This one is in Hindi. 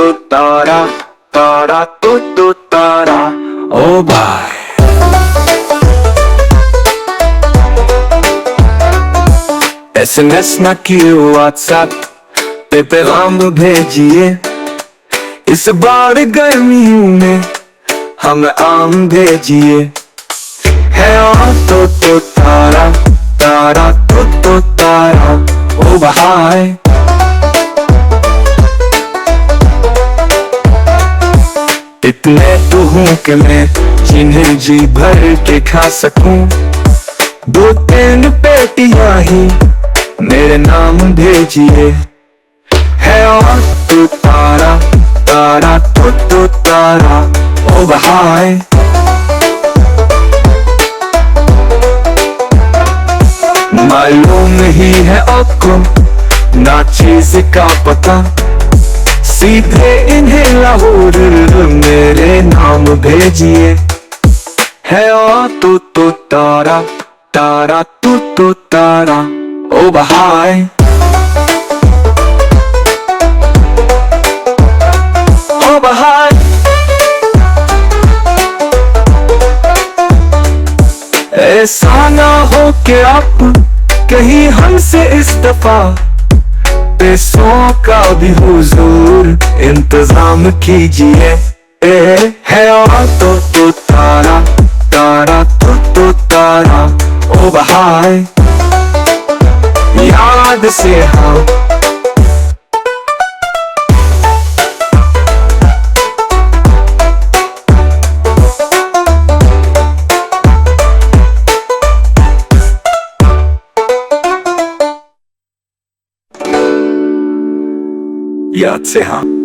तो तारा, तारा तो तारा। ओ भाई SMS ना किए WhatsApp पे पैगाम भेजिए, इस बार गर्मियों में हमें आम भेजिए। है तो तारा, तारा तो तारा। ओ भाई इतने तो हूँ कि मैं जिन्हें जी भर के खा सकूं, 2-3 पेटियां ही मेरे नाम भेजिए। है तो तारा, तारा तो तारा। ओ भाई मालूम ही है आपको ना चीज का पता, सीधे इन्हें लाहौर मेरे नाम भेजिए। है तो तारा, तारा तो तारा। ओ भाई ओ भाई ऐसा ना हो कि आप कहीं हमसे इस दफा पैसों का भी हुजूर इंतजाम कीजिए। है तो तारा, तारा तो तारा। ओ भाई याद से हाँ याद से हाँ।